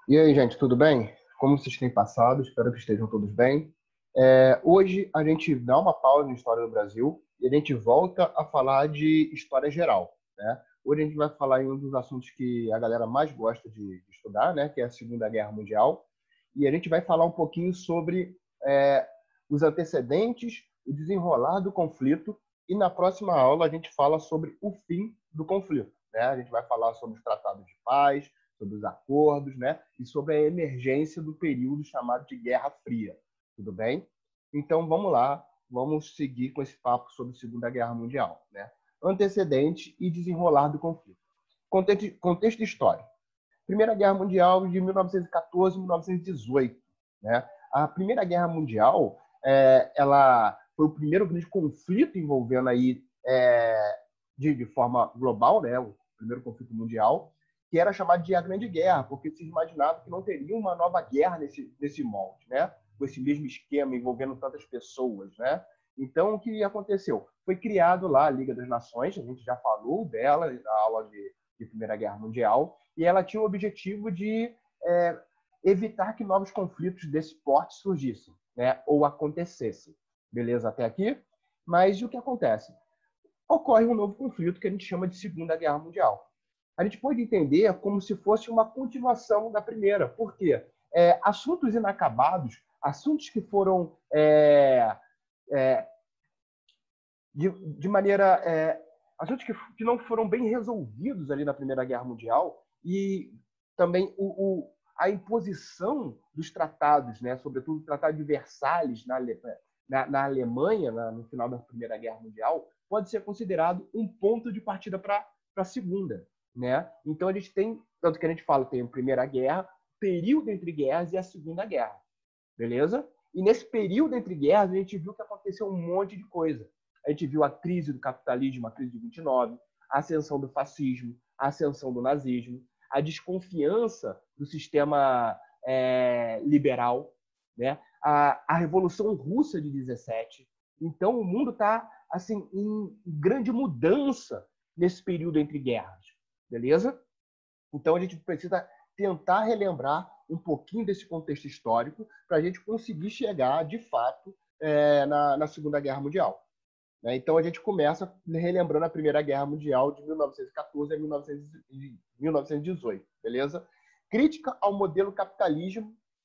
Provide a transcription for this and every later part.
E aí, gente, tudo bem? Como vocês têm passado? Espero que estejam todos bem. Hoje a gente dá uma pausa na história do Brasil e a gente volta a falar de história geral, né? Hoje a gente vai falar em um dos assuntos que a galera mais gosta de estudar, né? Que é a Segunda Guerra Mundial. E a gente vai falar um pouquinho sobre é, os antecedentes, o desenrolar do conflito. E na próxima aula a gente fala sobre o fim do conflito, né? A gente vai falar sobre os tratados de paz, sobre os acordos, né? E sobre a emergência do período chamado de Guerra Fria. Tudo bem? Então vamos lá, vamos seguir com esse papo sobre a Segunda Guerra Mundial, né? Antecedente e desenrolar do conflito. Contexto histórico. Primeira Guerra Mundial de 1914 a 1918, né? A Primeira Guerra Mundial, ela foi o primeiro grande conflito envolvendo aí de forma global, né? O primeiro conflito mundial, que era chamado de a Grande Guerra, porque se imaginava que não teria uma nova guerra nesse molde, né? Com esse mesmo esquema envolvendo tantas pessoas, né? Então, o que aconteceu? Foi criado lá a Liga das Nações, a gente já falou dela na aula de Primeira Guerra Mundial, e ela tinha o objetivo de evitar que novos conflitos desse porte surgissem, né? Ou acontecessem. Beleza até aqui? Mas o que acontece? Ocorre um novo conflito que a gente chama de Segunda Guerra Mundial. A gente pode entender como se fosse uma continuação da primeira. Por quê? Assuntos inacabados, assuntos que foram é, de maneira assuntos que não foram bem resolvidos ali na Primeira Guerra Mundial e também a imposição dos tratados, né, sobretudo o Tratado de Versalhes na Alemanha, no final da Primeira Guerra Mundial, pode ser considerado um ponto de partida para a Segunda. Né? Então a gente tem, tanto que a gente fala, tem a Primeira Guerra, período entre guerras e a Segunda Guerra. Beleza? E nesse período entre guerras, a gente viu que aconteceu um monte de coisa. A gente viu a crise do capitalismo, a crise de 29, a ascensão do fascismo, a ascensão do nazismo, a desconfiança do sistema liberal, né? A Revolução Russa de 17. Então, o mundo está assim, em grande mudança nesse período entre guerras. Beleza? Então, a gente precisa tentar relembrar um pouquinho desse contexto histórico para a gente conseguir chegar, de fato, na Segunda Guerra Mundial. Né? Então, a gente começa relembrando a Primeira Guerra Mundial de 1914 a 1918, beleza? Crítica ao modelo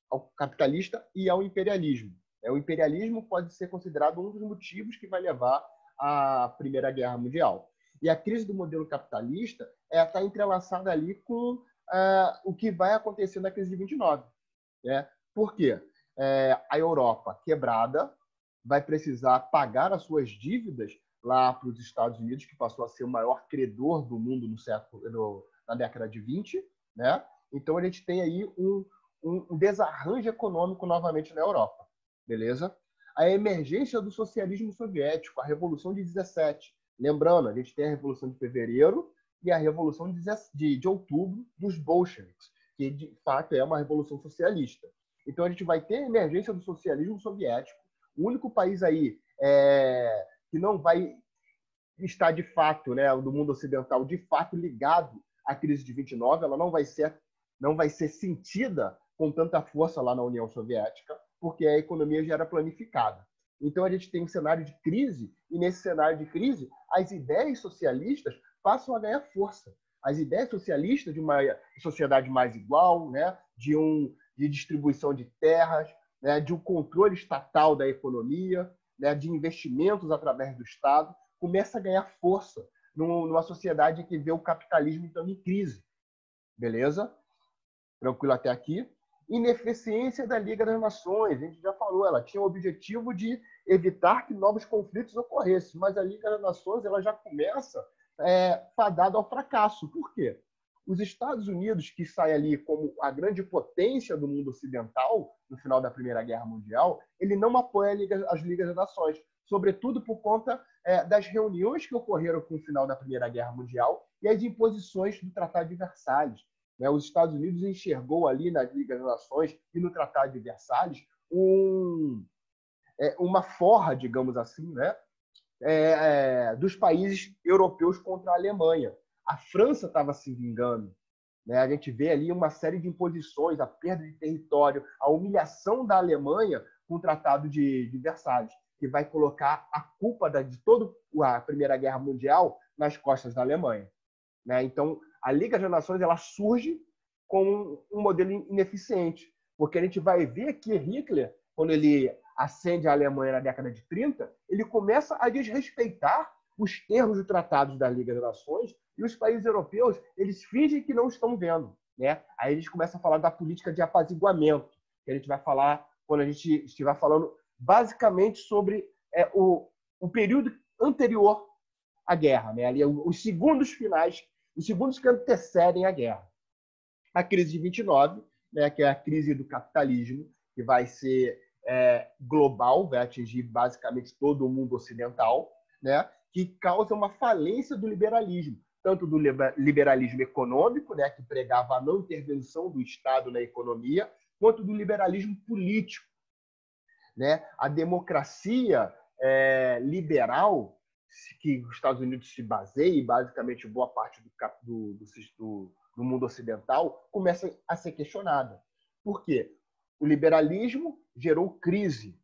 ao capitalista e ao imperialismo. O imperialismo pode ser considerado um dos motivos que vai levar à Primeira Guerra Mundial. E a crise do modelo capitalista está entrelaçada ali com o que vai acontecer na crise de 29. Né? Por quê? A Europa quebrada vai precisar pagar as suas dívidas lá para os Estados Unidos, que passou a ser o maior credor do mundo na década de 20. Né? Então, a gente tem aí um desarranjo econômico novamente na Europa. Beleza? A emergência do socialismo soviético, a Revolução de 17. Lembrando, a gente tem a Revolução de Fevereiro e a Revolução de Outubro dos bolcheviques, que de fato é uma revolução socialista. Então a gente vai ter a emergência do socialismo soviético, o único país aí que não vai estar de fato, né, do mundo ocidental, de fato ligado à crise de 29, ela não vai ser sentida com tanta força lá na União Soviética, porque a economia já era planificada. Então a gente tem um cenário de crise, e nesse cenário de crise, as ideias socialistas passam a ganhar força. As ideias socialistas de uma sociedade mais igual, né, de distribuição de terras, né, de um controle estatal da economia, né, de investimentos através do Estado, começa a ganhar força numa sociedade que vê o capitalismo então em crise. Beleza? Tranquilo até aqui? Ineficiência da Liga das Nações, a gente já falou, ela tinha o objetivo de evitar que novos conflitos ocorressem, mas a Liga das Nações ela já começa fadada ao fracasso. Por quê? Os Estados Unidos, que sai ali como a grande potência do mundo ocidental no final da Primeira Guerra Mundial, ele não apoia as Ligas das Nações, sobretudo por conta das reuniões que ocorreram com o final da Primeira Guerra Mundial e as imposições do Tratado de Versalhes. Os Estados Unidos enxergou ali na Liga das Nações e no Tratado de Versalhes uma forra, digamos assim, né, dos países europeus contra a Alemanha. A França estava se vingando, né? A gente vê ali uma série de imposições, a perda de território, a humilhação da Alemanha com o Tratado de Versalhes, que vai colocar a culpa de toda a Primeira Guerra Mundial nas costas da Alemanha, né? Então, a Liga das Nações ela surge com um modelo ineficiente, porque a gente vai ver que Hitler, quando ele ascende a Alemanha na década de 30, ele começa a desrespeitar os termos de tratados da Liga das Nações e os países europeus eles fingem que não estão vendo, né? Aí eles começam a falar da política de apaziguamento, que a gente vai falar quando a gente estiver falando basicamente sobre o período anterior à guerra, né? Ali, os segundos finais, os segundos que antecedem a guerra. A crise de 29, né, que é a crise do capitalismo, que vai ser global, vai atingir basicamente todo o mundo ocidental, né, que causa uma falência do liberalismo, tanto do liberalismo econômico, né, que pregava a não intervenção do Estado na economia, quanto do liberalismo político, né? A democracia liberal, que os Estados Unidos se baseia, e basicamente boa parte do mundo ocidental, começa a ser questionada. Por quê? O liberalismo gerou crise.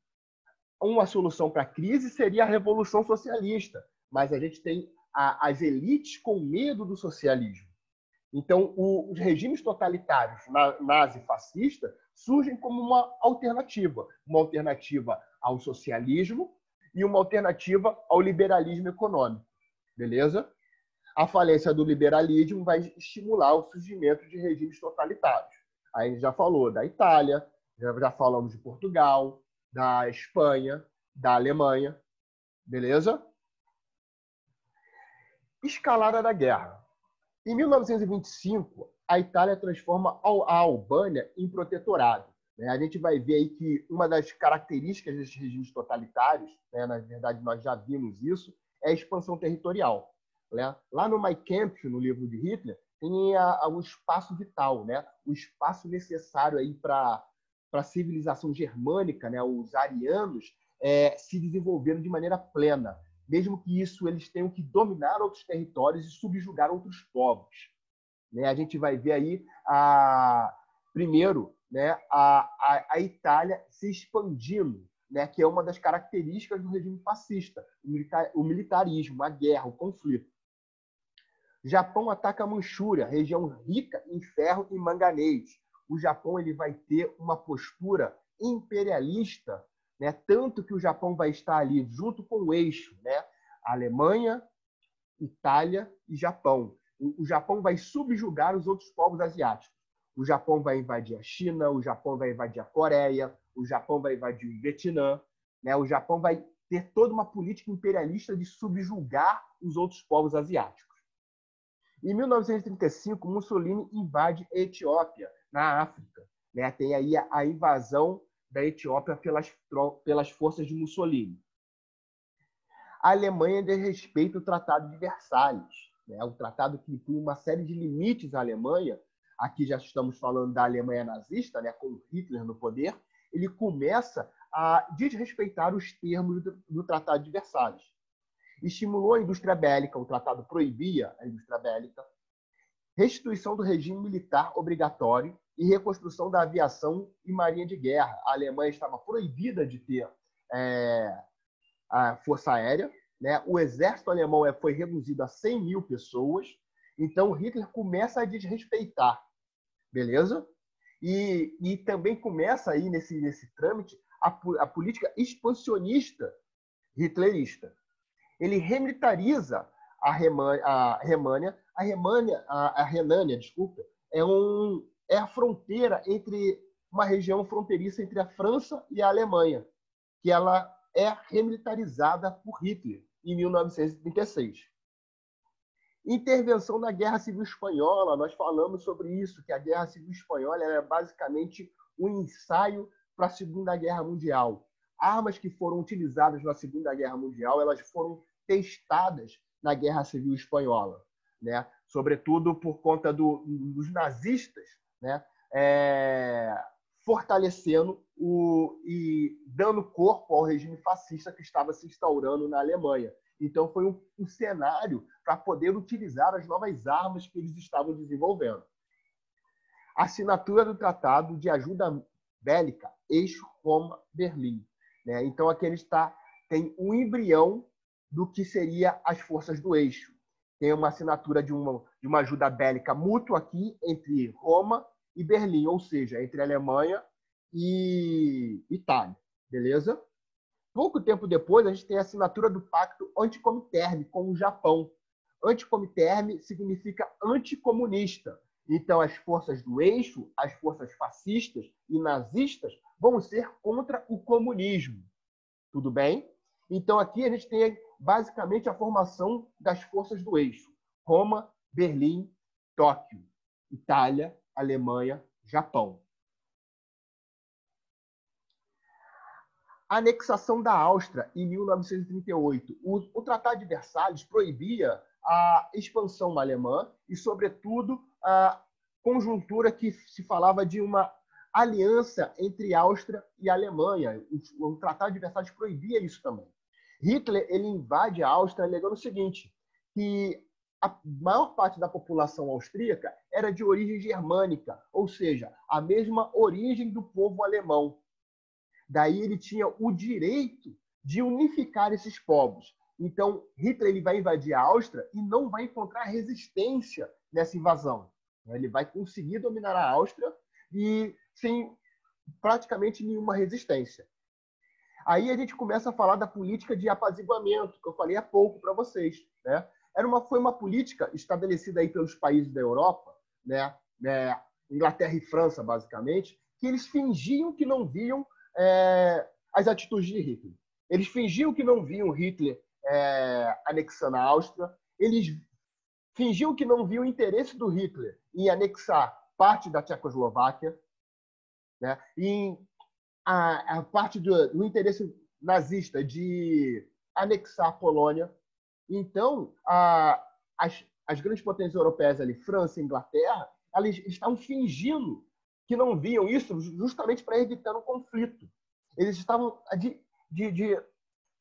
Uma solução para a crise seria a revolução socialista, mas a gente tem as elites com medo do socialismo. Então, os regimes totalitários nazi-fascista surgem como uma alternativa ao socialismo e uma alternativa ao liberalismo econômico, beleza? A falência do liberalismo vai estimular o surgimento de regimes totalitários. Aí a gente já falou da Itália, já falamos de Portugal, da Espanha, da Alemanha, beleza? Escalada da guerra. Em 1925, a Itália transforma a Albânia em protetorado. A gente vai ver aí que uma das características desses regimes totalitários, na verdade nós já vimos isso, é a expansão territorial. Lá no Mein Kampf, no livro de Hitler, tem o espaço vital, o espaço necessário para a civilização germânica, os arianos, se desenvolveram de maneira plena. Mesmo que isso eles tenham que dominar outros territórios e subjugar outros povos. A gente vai ver aí, primeiro, a Itália se expandindo, que é uma das características do regime fascista, o militarismo, a guerra, o conflito. Japão ataca a Manchúria, região rica em ferro e manganês. O Japão ele vai ter uma postura imperialista, tanto que o Japão vai estar ali junto com o eixo, Alemanha, Itália e Japão. O Japão vai subjugar os outros povos asiáticos. O Japão vai invadir a China, o Japão vai invadir a Coreia, o Japão vai invadir o Vietnã. O Japão vai ter toda uma política imperialista de subjugar os outros povos asiáticos. Em 1935, Mussolini invade a Etiópia, na África. Tem aí a invasão da Etiópia pelas forças de Mussolini. A Alemanha desrespeita o Tratado de Versalhes, o tratado que inclui uma série de limites à Alemanha. Aqui já estamos falando da Alemanha nazista, com Hitler no poder. Ele começa a desrespeitar os termos do Tratado de Versalhes. Estimulou a indústria bélica, o tratado proibia a indústria bélica. Restituição do regime militar obrigatório e reconstrução da aviação e marinha de guerra. A Alemanha estava proibida de ter a força aérea. O exército alemão foi reduzido a 100 mil pessoas. Então, Hitler começa a desrespeitar. Beleza? E também começa aí, nesse trâmite, a política expansionista hitlerista. Ele remilitariza a Renânia, desculpa, é a fronteira entre uma região fronteiriça entre a França e a Alemanha, que ela é remilitarizada por Hitler em 1936. Intervenção na Guerra Civil Espanhola, nós falamos sobre isso, que a Guerra Civil Espanhola é basicamente um ensaio para a Segunda Guerra Mundial. Armas que foram utilizadas na Segunda Guerra Mundial, elas foram testadas na Guerra Civil Espanhola, sobretudo por conta dos nazistas, fortalecendo e dando corpo ao regime fascista que estava se instaurando na Alemanha. Então, foi um cenário para poder utilizar as novas armas que eles estavam desenvolvendo. assinatura do Tratado de Ajuda Bélica, Eixo Roma-Berlim. Né? Então, aqui ele tem um embrião do que seria as forças do eixo. Tem uma assinatura de uma ajuda bélica mútua aqui entre Roma e Berlim, ou seja, entre Alemanha e Itália. Beleza? Pouco tempo depois, a gente tem a assinatura do Pacto Anticominterme com o Japão. Anticominterme significa anticomunista. Então, as forças do eixo, as forças fascistas e nazistas vão ser contra o comunismo. Tudo bem? Então, aqui a gente tem basicamente a formação das forças do eixo. Roma, Berlim, Tóquio, Itália, Alemanha, Japão. A anexação da Áustria em 1938. O Tratado de Versalhes proibia a expansão alemã e, sobretudo, a conjuntura que se falava de uma aliança entre Áustria e Alemanha. O Tratado de Versalhes proibia isso também. Hitler ele invade a Áustria alegando o seguinte, que a maior parte da população austríaca era de origem germânica, ou seja, a mesma origem do povo alemão. Daí ele tinha o direito de unificar esses povos. Então, Hitler ele vai invadir a Áustria e não vai encontrar resistência nessa invasão. Ele vai conseguir dominar a Áustria e sem praticamente nenhuma resistência. Aí a gente começa a falar da política de apaziguamento, que eu falei há pouco para vocês. Né? Foi uma política estabelecida aí pelos países da Europa, né? Inglaterra e França, basicamente, que eles fingiam que não viam as atitudes de Hitler. Eles fingiam que não viam Hitler anexando a Áustria, eles fingiam que não viam o interesse do Hitler em anexar parte da Tchecoslováquia, né? E a parte do interesse nazista de anexar a Polônia. Então, as grandes potências europeias ali, França e Inglaterra, elas estavam fingindo que não viam isso justamente para evitar um conflito. Eles estavam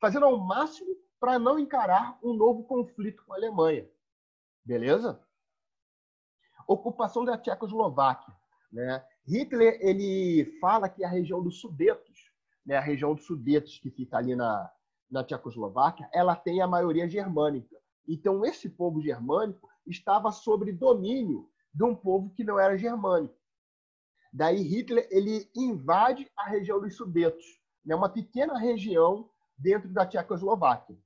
fazendo ao máximo para não encarar um novo conflito com a Alemanha. Beleza? Ocupação da Tchecoslováquia. Né? Hitler ele fala que a região dos Sudetos, né, a região dos Sudetos que fica ali na Tchecoslováquia, ela tem a maioria germânica. Então, esse povo germânico estava sob domínio de um povo que não era germânico. Daí Hitler ele invade a região dos Sudetos, né, uma pequena região dentro da Tchecoslováquia.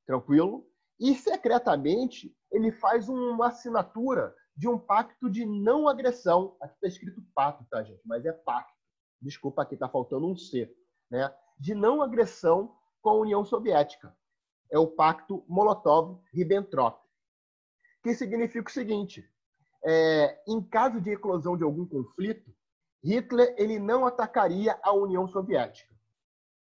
Tranquilo? E, secretamente, ele faz uma assinatura de um pacto de não agressão. Aqui está escrito pacto, tá, gente? Mas é pacto. Desculpa, aqui está faltando um C. Né? De não agressão com a União Soviética. É o pacto Molotov-Ribbentrop. Que significa o seguinte, em caso de eclosão de algum conflito, Hitler ele não atacaria a União Soviética.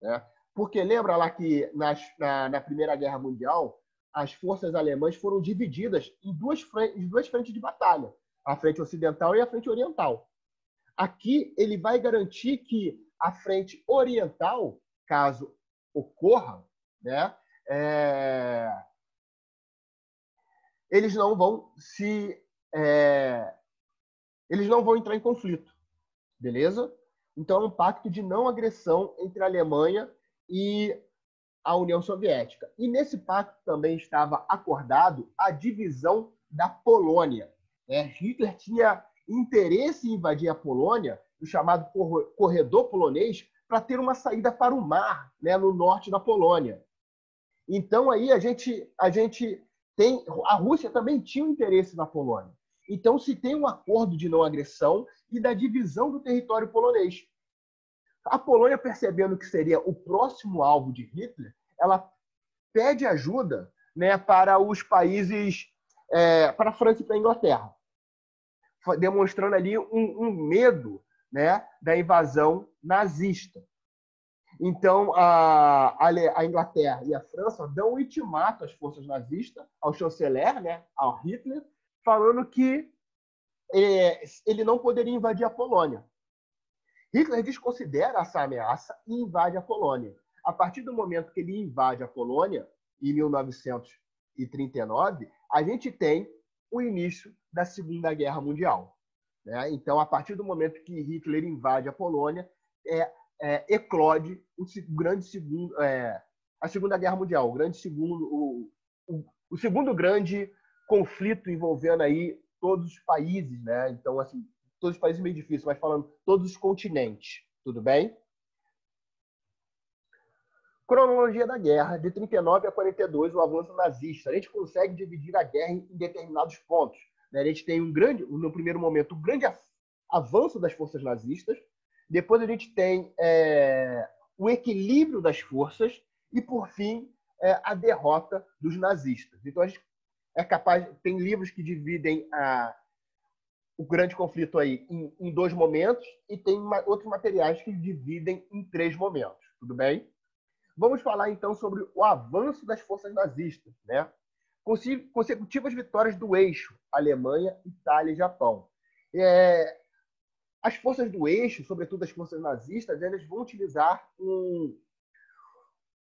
Né? Porque lembra lá que na Primeira Guerra Mundial, as forças alemãs foram divididas em duas frentes de batalha, a frente ocidental e a frente oriental. Aqui ele vai garantir que a frente oriental, caso ocorra, né, eles não vão entrar em conflito, beleza? Então é um pacto de não agressão entre a Alemanha e a União Soviética. E nesse pacto também estava acordado a divisão da Polônia. Hitler tinha interesse em invadir a Polônia, o chamado corredor polonês, para ter uma saída para o mar, né, no norte da Polônia. Então aí a gente tem, a Rússia também tinha um interesse na Polônia. Então se tem um acordo de não agressão e da divisão do território polonês. A Polônia, percebendo que seria o próximo alvo de Hitler, ela pede ajuda, né, para os países, para a França e para a Inglaterra, demonstrando ali um medo, né, da invasão nazista. Então, a Inglaterra e a França dão um ultimato às forças nazistas, ao chanceler, né, ao Hitler, falando que ele não poderia invadir a Polônia. Hitler desconsidera essa ameaça e invade a Polônia. A partir do momento que ele invade a Polônia, em 1939, a gente tem o início da Segunda Guerra Mundial. né? Então, a partir do momento que Hitler invade a Polônia, eclode a Segunda Guerra Mundial, o segundo grande conflito envolvendo aí todos os países, né? Então, assim, todos os países meio difícil, mas falando todos os continentes, tudo bem? Cronologia da guerra, de 39 a 42, o avanço nazista. A gente consegue dividir a guerra em determinados pontos, né? A gente tem no primeiro momento, um grande avanço das forças nazistas. Depois a gente tem o equilíbrio das forças e, por fim, a derrota dos nazistas. Então, a gente tem livros que dividem o grande conflito aí em dois momentos e tem outros materiais que dividem em três momentos. Tudo bem? Vamos falar, então, sobre o avanço das forças nazistas, né? Consecutivas vitórias do eixo, Alemanha, Itália e Japão. As forças do eixo, sobretudo as forças nazistas, elas vão utilizar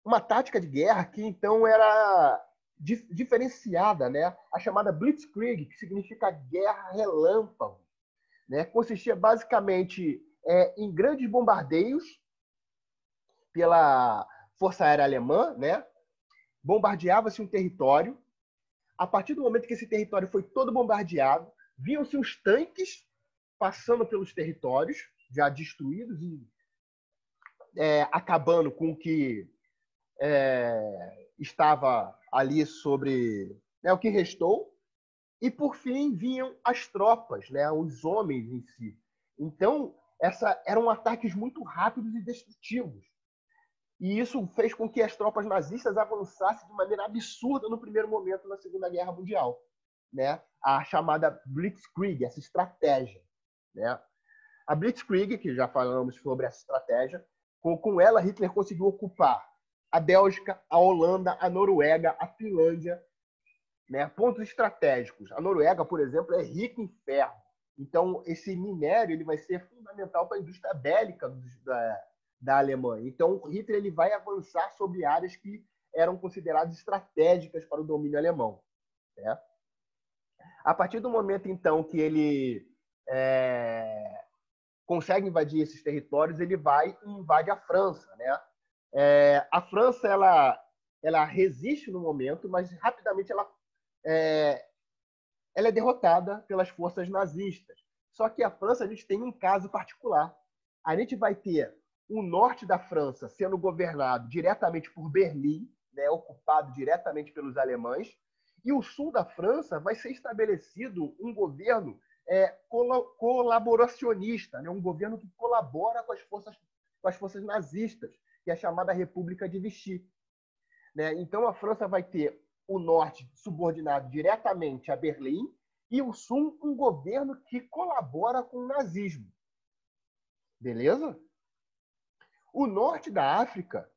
uma tática de guerra que, então, era diferenciada, né? A chamada Blitzkrieg, que significa guerra relâmpago, né? Consistia basicamente em grandes bombardeios pela Força Aérea Alemã, né? Bombardeava-se um território. A partir do momento que esse território foi todo bombardeado, viam-se os tanques passando pelos territórios já destruídos e acabando com o que estava ali sobre, né, o que restou. E, por fim, vinham as tropas, né, os homens em si. Então, eram ataques muito rápidos e destrutivos. E isso fez com que as tropas nazistas avançassem de maneira absurda no primeiro momento na Segunda Guerra Mundial, né? A chamada Blitzkrieg, essa estratégia, né? A Blitzkrieg, que já falamos sobre essa estratégia, com ela Hitler conseguiu ocupar a Bélgica, a Holanda, a Noruega, a Finlândia, né? Pontos estratégicos. A Noruega, por exemplo, é rica em ferro. Então, esse minério ele vai ser fundamental para a indústria bélica da Alemanha. Então, Hitler ele vai avançar sobre áreas que eram consideradas estratégicas para o domínio alemão, né? A partir do momento, então, que ele consegue invadir esses territórios, ele vai e invade a França, né? A França ela resiste no momento, mas rapidamente ela é derrotada pelas forças nazistas. Só que a França, a gente tem um caso particular. A gente vai ter o norte da França sendo governado diretamente por Berlim, né, ocupado diretamente pelos alemães, e o sul da França vai ser estabelecido um governo colaboracionista, né, um governo que colabora com as forças nazistas, que é a chamada República de Vichy. Né? Então, a França vai ter o norte subordinado diretamente a Berlim e o sul um governo que colabora com o nazismo. Beleza? O norte da África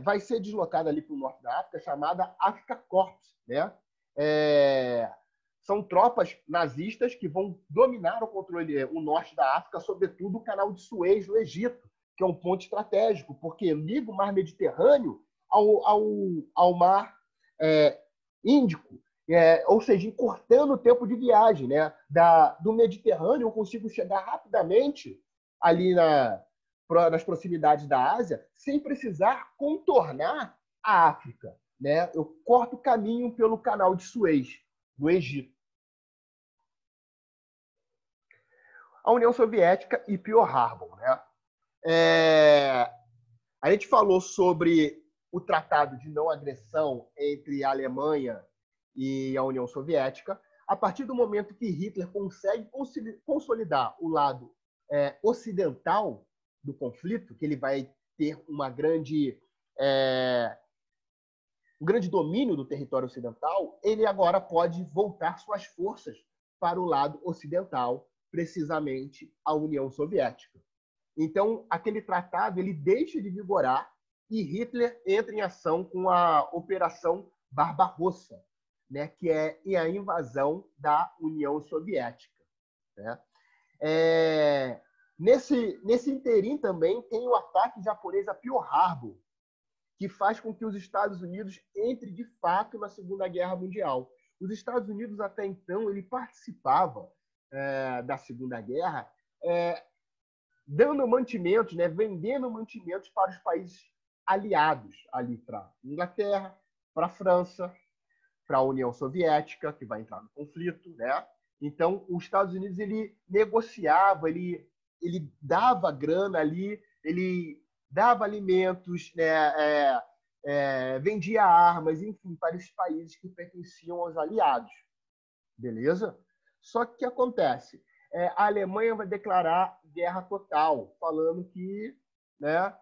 vai ser deslocado ali para o norte da África, chamada Afrika Korps, né? São tropas nazistas que vão dominar o norte da África, sobretudo o canal de Suez, no Egito, que é um ponto estratégico, porque liga o mar Mediterrâneo ao mar Índico, ou seja, encurtando o tempo de viagem, né? Do Mediterrâneo eu consigo chegar rapidamente ali nas proximidades da Ásia, sem precisar contornar a África, né? Eu corto o caminho pelo canal de Suez, do Egito. A União Soviética e Pearl Harbor, né? A gente falou sobre o Tratado de Não Agressão entre a Alemanha e a União Soviética. A partir do momento que Hitler consegue consolidar o lado ocidental do conflito, que ele vai ter um grande domínio do território ocidental, ele agora pode voltar suas forças para o lado ocidental, precisamente a União Soviética. Então, aquele tratado ele deixa de vigorar e Hitler entra em ação com a Operação Barbarossa, né, que é a invasão da União Soviética. Né? Nesse interim também tem o ataque japonês a Pearl Harbor, que faz com que os Estados Unidos entrem de fato na Segunda Guerra Mundial. Os Estados Unidos, até então, ele participava da Segunda Guerra, dando mantimentos, né, vendendo mantimentos para os países aliados ali, para Inglaterra, para a França, para a União Soviética, que vai entrar no conflito, né? Então, os Estados Unidos ele negociava, ele dava grana ali, ele dava alimentos, né? Vendia armas, enfim, para esses países que pertenciam aos aliados, beleza? Só que o que acontece? A Alemanha vai declarar guerra total, falando que, né,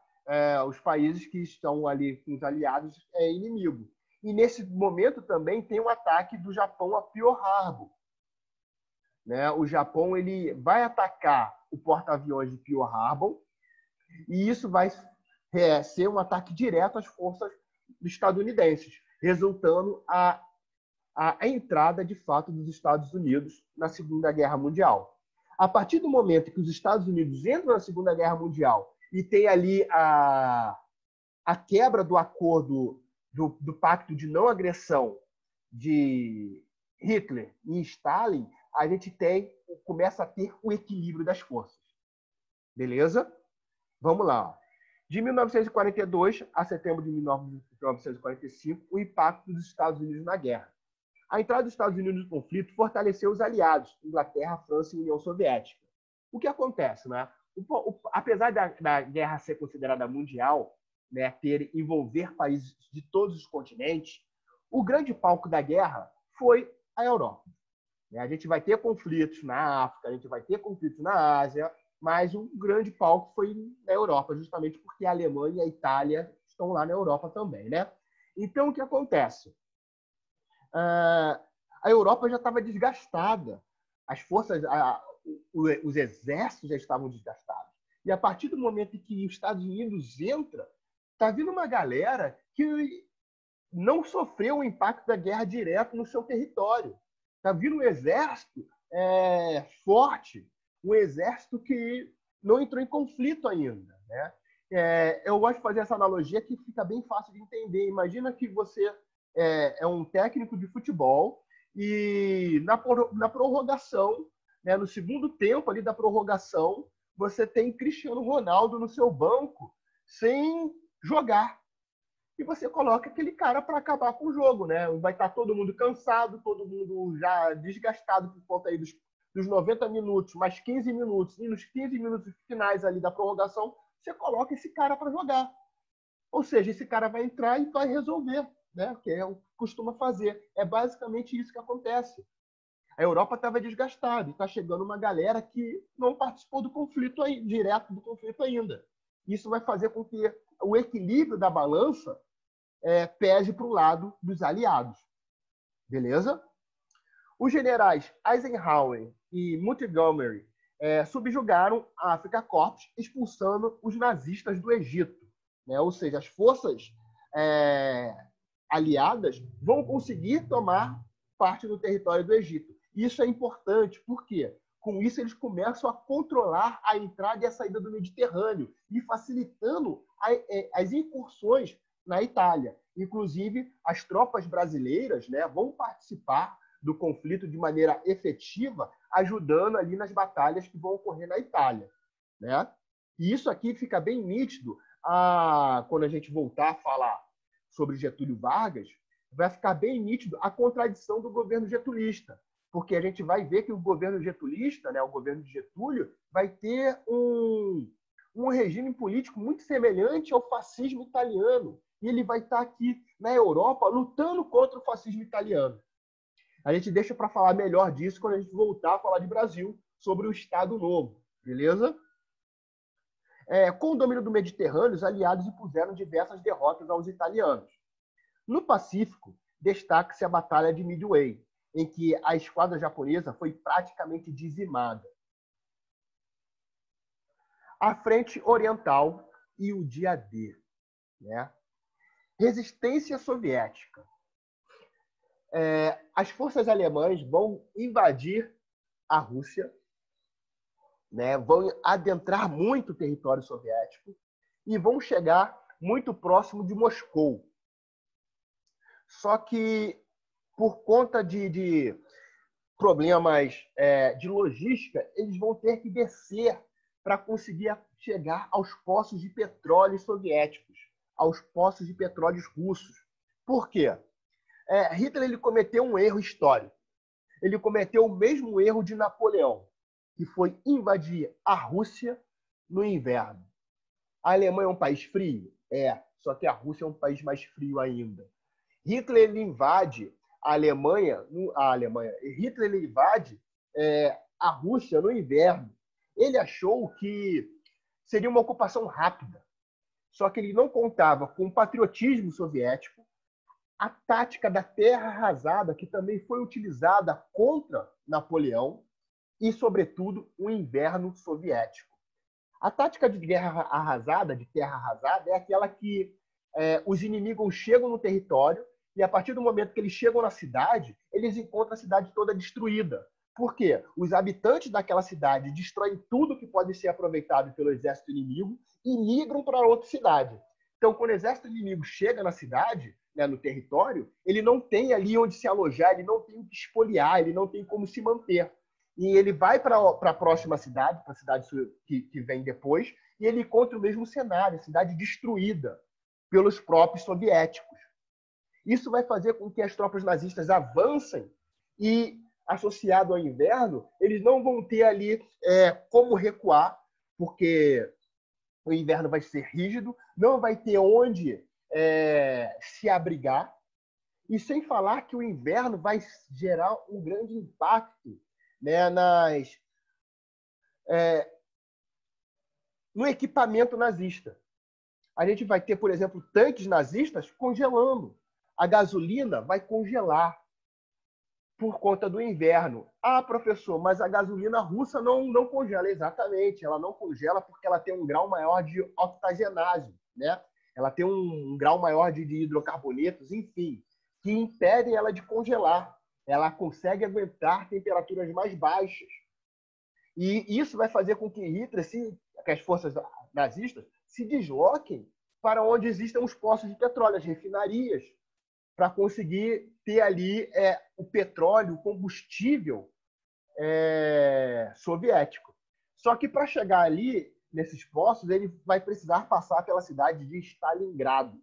os países que estão ali com os aliados é inimigo. E nesse momento também tem um ataque do Japão a Pearl Harbor, né? O Japão ele vai atacar o porta-aviões de Pearl Harbor e isso vai ser um ataque direto às forças estadunidenses, resultando a entrada de fato dos Estados Unidos na Segunda Guerra Mundial. A partir do momento que os Estados Unidos entram na Segunda Guerra Mundial e tem ali a quebra do acordo do pacto de não agressão de Hitler e Stalin, a gente começa a ter o equilíbrio das forças. Beleza? Vamos lá. De 1942 a setembro de 1945, o impacto dos Estados Unidos na guerra. A entrada dos Estados Unidos no conflito fortaleceu os aliados, Inglaterra, França e União Soviética. O que acontece, né? Apesar da guerra ser considerada mundial, né, envolver países de todos os continentes, o grande palco da guerra foi a Europa. A gente vai ter conflitos na África, a gente vai ter conflitos na Ásia, mas o grande palco foi na Europa, justamente porque a Alemanha e a Itália estão lá na Europa também, né? Então, o que acontece? A Europa já estava desgastada, as forças, os exércitos já estavam desgastados. E a partir do momento em que os Estados Unidos entra, está vindo uma galera que não sofreu o impacto da guerra direto no seu território. Está vindo um exército forte, um exército que não entrou em conflito ainda, né? Eu gosto de fazer essa analogia que fica bem fácil de entender. Imagina que você é um técnico de futebol e na prorrogação, né, no segundo tempo ali da prorrogação, você tem Cristiano Ronaldo no seu banco sem jogar. E você coloca aquele cara para acabar com o jogo, né? Vai estar todo mundo cansado, todo mundo já desgastado por conta aí dos 90 minutos, mais 15 minutos, e nos 15 minutos finais ali da prorrogação, você coloca esse cara para jogar. Ou seja, esse cara vai entrar e vai resolver, né? Que é o que costuma fazer. É basicamente isso que acontece. A Europa estava desgastada e está chegando uma galera que não participou do conflito direto do conflito ainda. Isso vai fazer com que o equilíbrio da balança pese para o lado dos aliados. Beleza? Os generais Eisenhower e Montgomery subjugaram a Afrika Korps, expulsando os nazistas do Egito. Né? Ou seja, as forças aliadas vão conseguir tomar parte do território do Egito. Isso é importante, porque com isso eles começam a controlar a entrada e a saída do Mediterrâneo e facilitando as incursões na Itália. Inclusive, as tropas brasileiras, né, vão participar do conflito de maneira efetiva, ajudando ali nas batalhas que vão ocorrer na Itália. Né? E isso aqui fica bem nítido quando a gente voltar a falar sobre Getúlio Vargas, vai ficar bem nítido a contradição do governo getulista, porque a gente vai ver que o governo getulista, né, o governo de Getúlio, vai ter um regime político muito semelhante ao fascismo italiano, e ele vai estar aqui na Europa lutando contra o fascismo italiano. A gente deixa para falar melhor disso quando a gente voltar a falar de Brasil, sobre o Estado Novo, beleza? Com o domínio do Mediterrâneo, os aliados impuseram diversas derrotas aos italianos. No Pacífico, destaca-se a Batalha de Midway, em que a esquadra japonesa foi praticamente dizimada. A Frente Oriental e o dia D. Né? Resistência soviética. As forças alemãs vão invadir a Rússia, né? Vão adentrar muito o território soviético e vão chegar muito próximo de Moscou. Só que, por conta problemas de logística, eles vão ter que descer para conseguir chegar aos poços de petróleo soviéticos, aos poços de petróleo russos. Por quê? Hitler ele cometeu um erro histórico. Ele cometeu o mesmo erro de Napoleão, que foi invadir a Rússia no inverno. A Alemanha é um país frio? Só que a Rússia é um país mais frio ainda. Hitler ele invade a Alemanha. Hitler ele invade a Rússia no inverno. Ele achou que seria uma ocupação rápida. Só que ele não contava com o patriotismo soviético, a tática da terra arrasada, que também foi utilizada contra Napoleão, e, sobretudo, o inverno soviético. A tática de terra arrasada, é aquela que os inimigos chegam no território e, a partir do momento que eles chegam na cidade, eles encontram a cidade toda destruída. Por quê? Os habitantes daquela cidade destroem tudo que pode ser aproveitado pelo exército inimigo e migram para outra cidade. Então, quando o exército inimigo chega na cidade, no território, ele não tem ali onde se alojar, ele não tem o que espoliar, ele não tem como se manter. E ele vai para a próxima cidade, para a cidade que vem depois, e ele encontra o mesmo cenário, a cidade destruída pelos próprios soviéticos. Isso vai fazer com que as tropas nazistas avancem e, associado ao inverno, eles não vão ter ali como recuar, porque o inverno vai ser rígido, não vai ter onde se abrigar, e sem falar que o inverno vai gerar um grande impacto no equipamento nazista. A gente vai ter, por exemplo, tanques nazistas congelando. A gasolina vai congelar por conta do inverno. Ah, professor, mas a gasolina russa não congela. Exatamente, ela não congela porque ela tem um grau maior de octagenase, né? Ela tem um grau maior de hidrocarbonetos, enfim, que impedem ela de congelar. Ela consegue aguentar temperaturas mais baixas. E isso vai fazer com que Hitler, que as forças nazistas, se desloquem para onde existem os poços de petróleo, as refinarias, para conseguir ter ali o petróleo, o combustível soviético. Só que para chegar ali, nesses poços, ele vai precisar passar pela cidade de Stalingrado.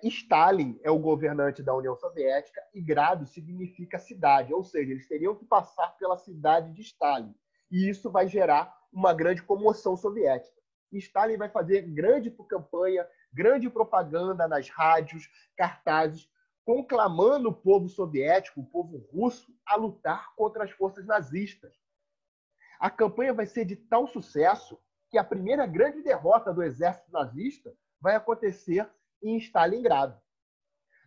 Stalin é o governante da União Soviética e Grado significa cidade, ou seja, eles teriam que passar pela cidade de Stalin. E isso vai gerar uma grande comoção soviética. E Stalin vai fazer grande campanha, grande propaganda nas rádios, cartazes, conclamando o povo soviético, o povo russo, a lutar contra as forças nazistas. A campanha vai ser de tal sucesso que a primeira grande derrota do exército nazista vai acontecer em Stalingrado.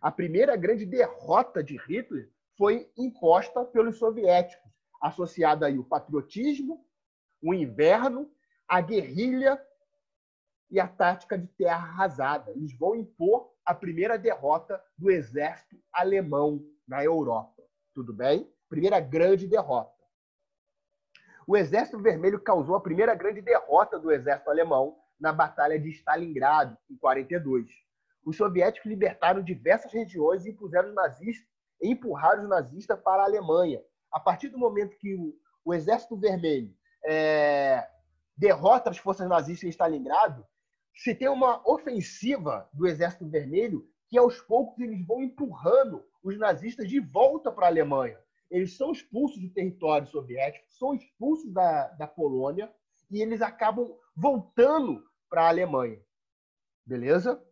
A primeira grande derrota de Hitler foi imposta pelos soviéticos, associada aí o patriotismo, o inverno, a guerrilha e a tática de terra arrasada. Eles vão impor a primeira derrota do exército alemão na Europa. Tudo bem? Primeira grande derrota. O Exército Vermelho causou a primeira grande derrota do exército alemão na Batalha de Stalingrado, em 1942. Os soviéticos libertaram diversas regiões e empurraram os nazistas para a Alemanha. A partir do momento que o Exército Vermelho derrota as forças nazistas em Stalingrado, se tem uma ofensiva do Exército Vermelho que, aos poucos, eles vão empurrando os nazistas de volta para a Alemanha. Eles são expulsos do território soviético, são expulsos da Polônia e eles acabam voltando para a Alemanha. Beleza?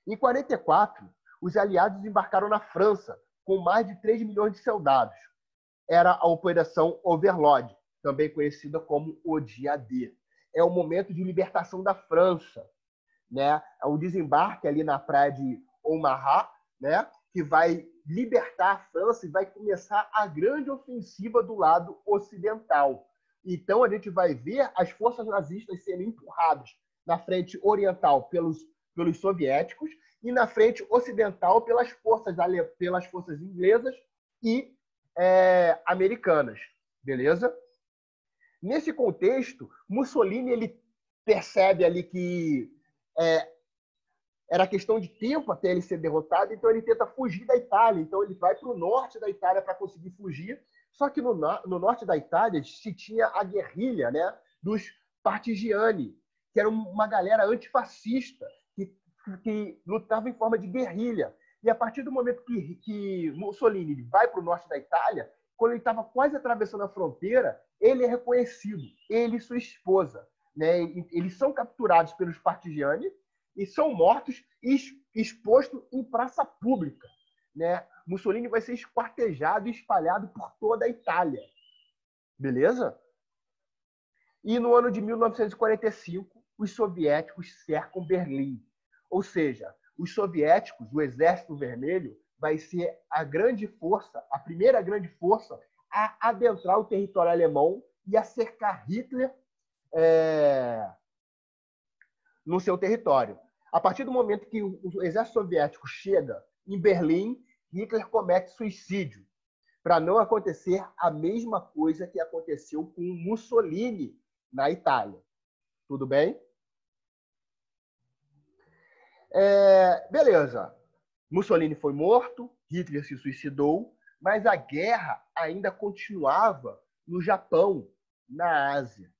Em 1944, os aliados embarcaram na França com mais de 3 milhões de soldados. Era a Operação Overlord, também conhecida como o Dia D. É o momento de libertação da França, né? O desembarque ali na praia de Omaha, né? Que vai libertar a França e vai começar a grande ofensiva do lado ocidental. Então, a gente vai ver as forças nazistas sendo empurradas na frente oriental pelos soviéticos e na frente ocidental pelas forças inglesas e americanas. Beleza? Nesse contexto, Mussolini ele percebe ali que era questão de tempo até ele ser derrotado, então ele tenta fugir da Itália. Então ele vai para o norte da Itália para conseguir fugir, Só que no norte da Itália se tinha a guerrilha, né, dos partigiani, que era uma galera antifascista que lutava em forma de guerrilha. E a partir do momento que Mussolini vai para o norte da Itália, quando ele estava quase atravessando a fronteira, ele é reconhecido, ele e sua esposa. Né? Eles são capturados pelos partigiani e são mortos e expostos em praça pública. Né? Mussolini vai ser esquartejado e espalhado por toda a Itália. Beleza? E no ano de 1945, os soviéticos cercam Berlim. Ou seja, os soviéticos, o Exército Vermelho, vai ser a grande força, a primeira grande força a adentrar o território alemão e a cercar Hitler no seu território. A partir do momento que o exército soviético chega em Berlim, Hitler comete suicídio, para não acontecer a mesma coisa que aconteceu com Mussolini na Itália. Tudo bem? Beleza. Mussolini foi morto, Hitler se suicidou, mas a guerra ainda continuava no Japão, na Ásia.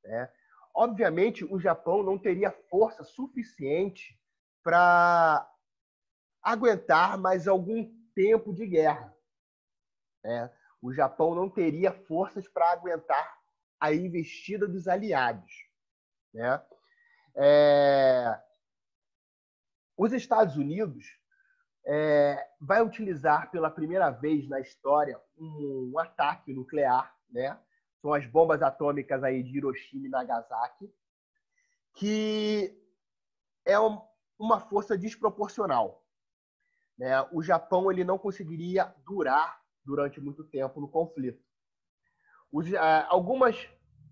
Né? Obviamente, o Japão não teria força suficiente para aguentar mais algum tempo de guerra. Né? O Japão não teria forças para aguentar a investida dos aliados. Né? Os Estados Unidos vai utilizar pela primeira vez na história um ataque nuclear, né? São as bombas atômicas aí de Hiroshima e Nagasaki, que é uma força desproporcional. Né? O Japão ele não conseguiria durar durante muito tempo no conflito.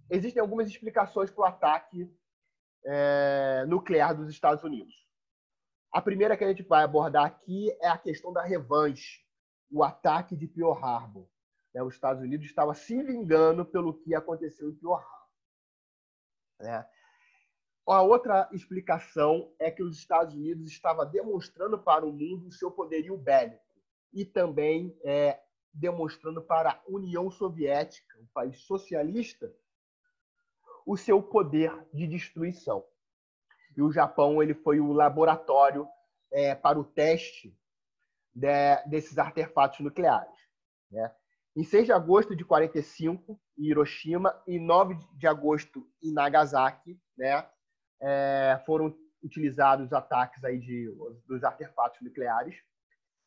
Existem algumas explicações para o ataque nuclear dos Estados Unidos. A primeira que a gente vai abordar aqui é a questão da revanche, o ataque de Pearl Harbor. Os Estados Unidos estavam se vingando pelo que aconteceu em Pearl Harbor. A outra explicação é que os Estados Unidos estavam demonstrando para o mundo o seu poderio bélico e também demonstrando para a União Soviética, um país socialista, o seu poder de destruição. E o Japão ele foi o laboratório para o teste desses artefatos nucleares. Né? Em 6 de agosto de 1945, em Hiroshima, e 9 de agosto em Nagasaki, né, foram utilizados os ataques aí dos artefatos nucleares.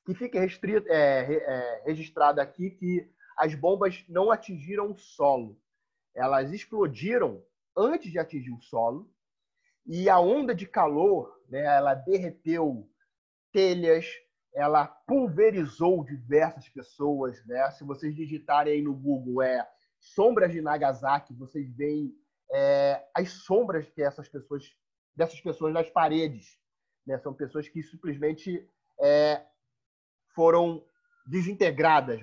E fica registrado aqui que as bombas não atingiram o solo. Elas explodiram antes de atingir o solo, e a onda de calor, né, ela derreteu telhas, ela pulverizou diversas pessoas. Né? Se vocês digitarem aí no Google sombras de Nagasaki, vocês veem as sombras que dessas pessoas nas paredes. Né? São pessoas que simplesmente foram desintegradas,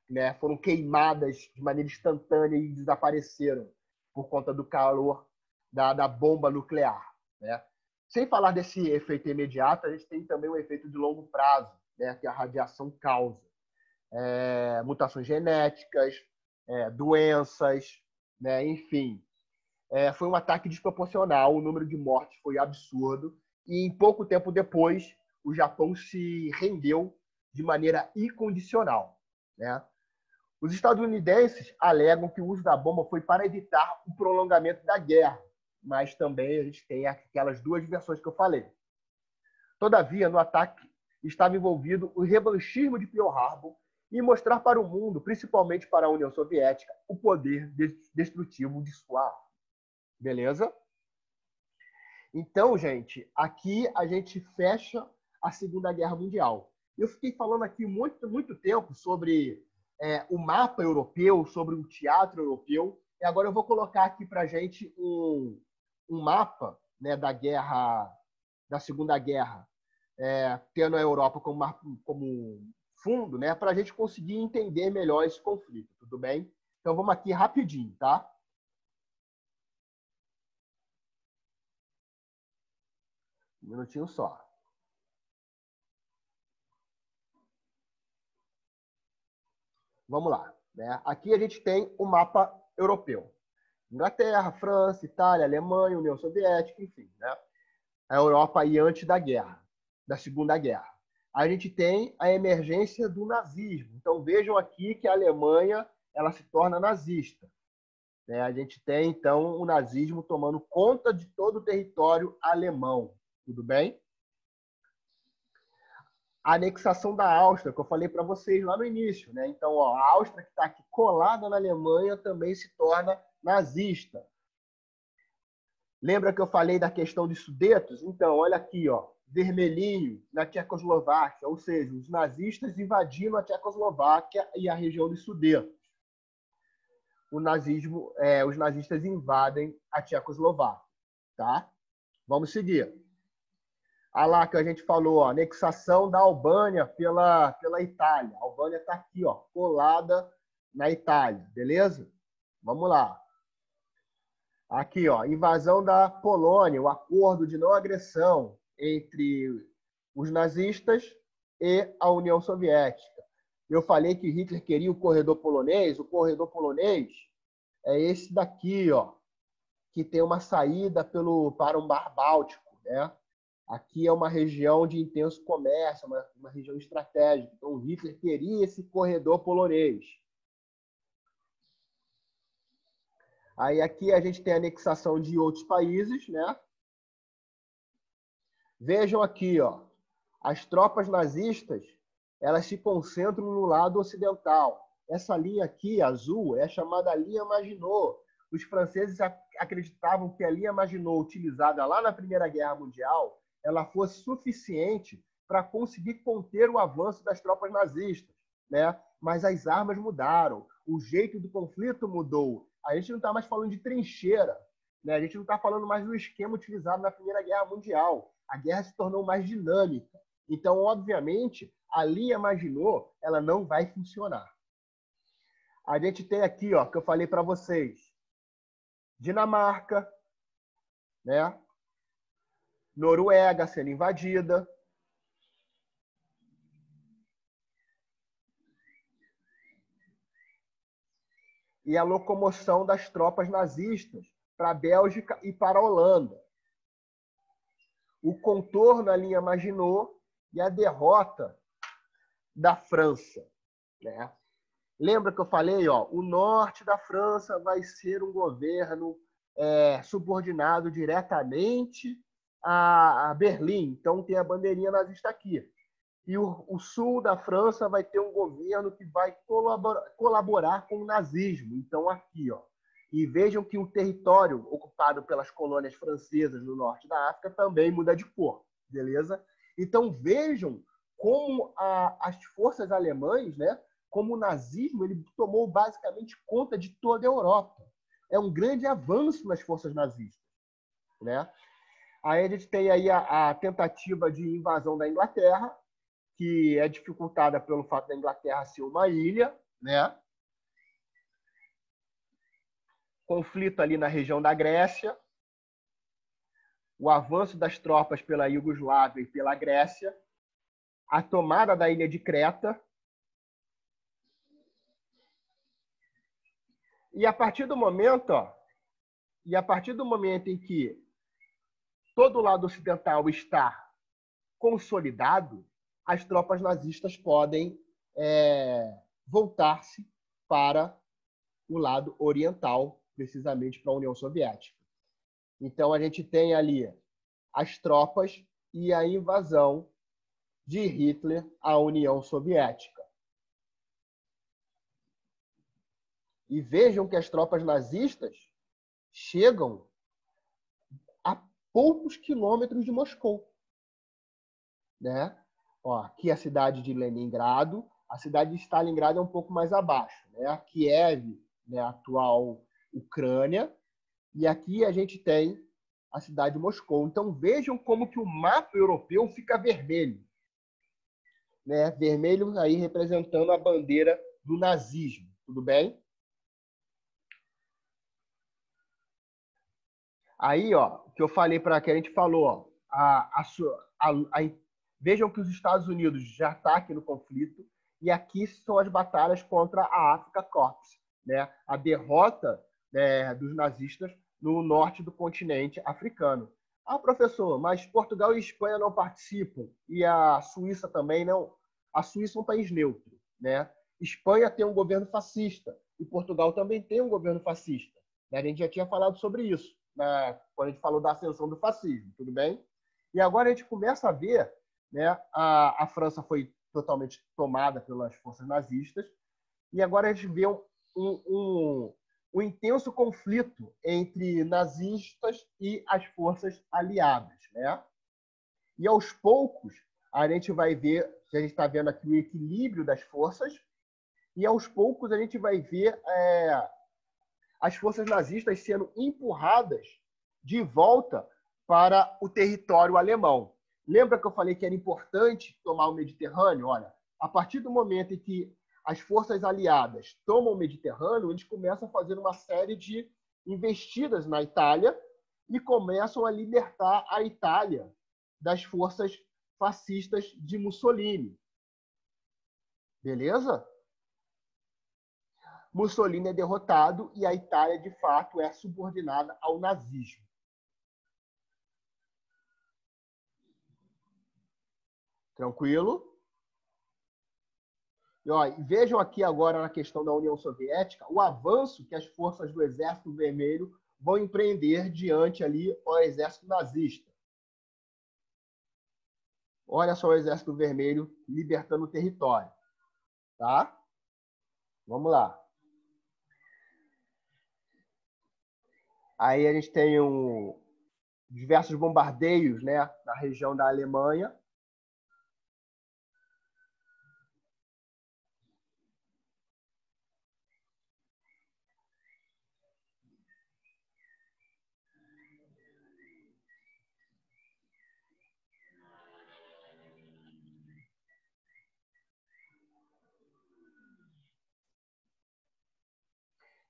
né? Foram queimadas de maneira instantânea e desapareceram por conta do calor da bomba nuclear. Né? Sem falar desse efeito imediato, a gente tem também um efeito de longo prazo, né, que a radiação causa. Mutações genéticas, doenças, né, enfim. Foi um ataque desproporcional, o número de mortes foi absurdo, e em pouco tempo depois, o Japão se rendeu de maneira incondicional. Né? Os estadunidenses alegam que o uso da bomba foi para evitar o prolongamento da guerra, mas também a gente tem aquelas duas versões que eu falei. Todavia, no ataque estava envolvido o revanchismo de Pearl Harbor e mostrar para o mundo, principalmente para a União Soviética, o poder destrutivo de sua arma. Beleza? Então, gente, aqui a gente fecha a Segunda Guerra Mundial. Eu fiquei falando aqui muito tempo sobre o mapa europeu, sobre o teatro europeu, e agora eu vou colocar aqui para a gente um mapa, né, da Segunda Guerra, tendo a Europa como fundo, né, para a gente conseguir entender melhor esse conflito, tudo bem? Então vamos aqui rapidinho, tá? Um minutinho só. Vamos lá. né? Aqui a gente tem o mapa europeu. Inglaterra, França, Itália, Alemanha, União Soviética, enfim, né? A Europa aí antes da guerra, da Segunda Guerra. A gente tem a emergência do nazismo. Então vejam aqui que a Alemanha ela se torna nazista, né? A gente tem então o nazismo tomando conta de todo o território alemão. Tudo bem? A anexação da Áustria, que eu falei para vocês lá no início, né? Então, ó, a Áustria que está aqui colada na Alemanha também se torna nazista. Lembra que eu falei da questão de Sudetos? Então, olha aqui, ó, vermelhinho na Tchecoslováquia, ou seja, os nazistas invadindo a Tchecoslováquia e a região de Sudetos. Os nazistas invadem a Tchecoslováquia, tá? Vamos seguir. Olha lá que a gente falou, ó, anexação da Albânia pela Itália. A Albânia está aqui, ó, colada na Itália, beleza? Vamos lá. Aqui, ó, invasão da Polônia, o acordo de não agressão entre os nazistas e a União Soviética. Eu falei que Hitler queria o corredor polonês. O corredor polonês é esse daqui, ó, que tem uma saída para um mar Báltico, né? Aqui é uma região de intenso comércio, uma região estratégica. Então, Hitler queria esse corredor polonês. Aí aqui a gente tem a anexação de outros países, né? Vejam aqui, ó, as tropas nazistas, elas se concentram no lado ocidental. Essa linha aqui, azul, é chamada linha Maginot. Os franceses acreditavam que a linha Maginot, utilizada lá na Primeira Guerra Mundial, ela fosse suficiente para conseguir conter o avanço das tropas nazistas, né? Mas as armas mudaram, o jeito do conflito mudou. A gente não está mais falando de trincheira, né? A gente não está falando mais do esquema utilizado na Primeira Guerra Mundial. A guerra se tornou mais dinâmica. Então, obviamente, a linha Maginot ela não vai funcionar. A gente tem aqui, ó, que eu falei para vocês, Dinamarca, né? Noruega sendo invadida. E a locomoção das tropas nazistas para a Bélgica e para a Holanda. O contorno da linha Maginot e a derrota da França, né? Lembra que eu falei, ó, o norte da França vai ser um governo subordinado diretamente a Berlim. Então tem a bandeirinha nazista aqui. E o sul da França vai ter um governo que vai colaborar com o nazismo. Então aqui, ó. E vejam que o território ocupado pelas colônias francesas no norte da África também muda de cor, beleza? Então vejam como as forças alemãs, né, como o nazismo, ele tomou basicamente conta de toda a Europa. É um grande avanço nas forças nazistas, né? Aí a gente tem aí a tentativa de invasão da Inglaterra, que é dificultada pelo fato da Inglaterra ser uma ilha, né? Conflito ali na região da Grécia, o avanço das tropas pela Iugoslávia e pela Grécia, a tomada da ilha de Creta. E a partir do momento, ó, em que todo o lado ocidental está consolidado, as tropas nazistas podem voltar-se para o lado oriental, precisamente para a União Soviética. Então, a gente tem ali as tropas e a invasão de Hitler à União Soviética. E vejam que as tropas nazistas chegam a poucos quilômetros de Moscou, né? Ó, aqui a cidade de Leningrado, a cidade de Stalingrado é um pouco mais abaixo, né? Kiev, né, a atual Ucrânia, e aqui a gente tem a cidade de Moscou. Então vejam como que o mapa europeu fica vermelho, né? Vermelho aí representando a bandeira do nazismo, tudo bem? Aí, ó, o que eu falei que a gente falou, ó, vejam que os Estados Unidos já está aqui no conflito e aqui são as batalhas contra a Afrika Korps, né? A derrota, né, dos nazistas no norte do continente africano. Ah, professor, mas Portugal e Espanha não participam, e a Suíça também não. A Suíça é um país neutro, né? Espanha tem um governo fascista, e Portugal também tem um governo fascista. A gente já tinha falado sobre isso, né, quando a gente falou da ascensão do fascismo, tudo bem? E agora a gente começa a ver, né, a França foi totalmente tomada pelas forças nazistas, e agora a gente vê um intenso conflito entre nazistas e as forças aliadas, né? E aos poucos a gente vai ver, a gente está vendo aqui o equilíbrio das forças, e aos poucos a gente vai ver as forças nazistas sendo empurradas de volta para o território alemão. Lembra que eu falei que era importante tomar o Mediterrâneo? Olha, a partir do momento em que as forças aliadas tomam o Mediterrâneo, eles começam a fazer uma série de investidas na Itália e começam a libertar a Itália das forças fascistas de Mussolini. Beleza? Mussolini é derrotado e a Itália, de fato, é subordinada ao nazismo. Tranquilo? E, ó, vejam aqui agora na questão da União Soviética o avanço que as forças do Exército Vermelho vão empreender diante ali ao Exército Nazista. Olha só o Exército Vermelho libertando o território. Tá? Vamos lá. Aí a gente tem diversos bombardeios, né, na região da Alemanha.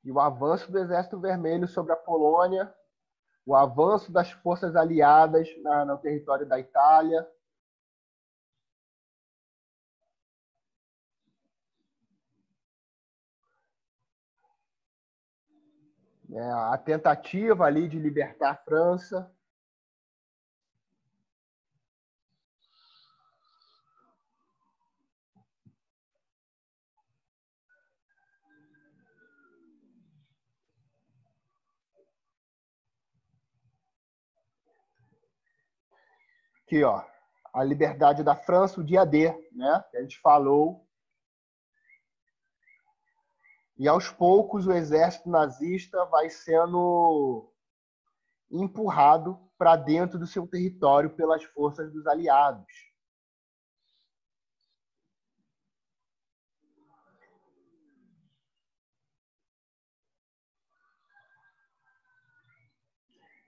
E o avanço do Exército Vermelho sobre a Polônia, o avanço das forças aliadas no território da Itália. A tentativa ali de libertar a França. Aqui, ó, a liberdade da França, o dia D, né? Que a gente falou. E aos poucos o exército nazista vai sendo empurrado para dentro do seu território pelas forças dos aliados.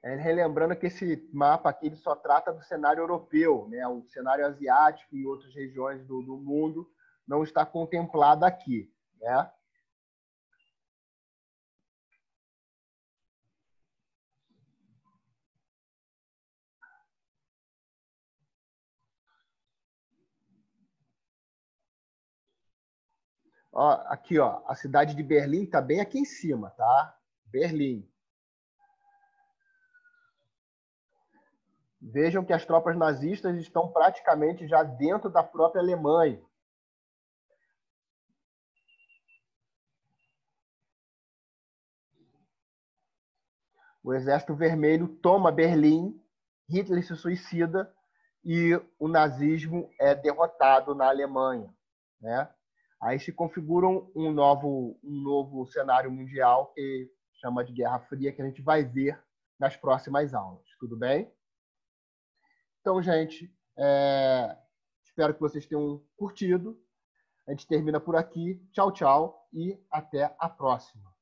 Relembrando que esse mapa aqui ele só trata do cenário europeu, né? O cenário asiático e outras regiões do mundo não está contemplado aqui, né? Ó, aqui, ó, a cidade de Berlim está bem aqui em cima, tá? Berlim. Vejam que as tropas nazistas estão praticamente já dentro da própria Alemanha. O Exército Vermelho toma Berlim, Hitler se suicida e o nazismo é derrotado na Alemanha, né? Aí se configura um novo cenário mundial que chama de Guerra Fria, que a gente vai ver nas próximas aulas. Tudo bem? Então, gente, espero que vocês tenham curtido. A gente termina por aqui. Tchau, tchau e até a próxima.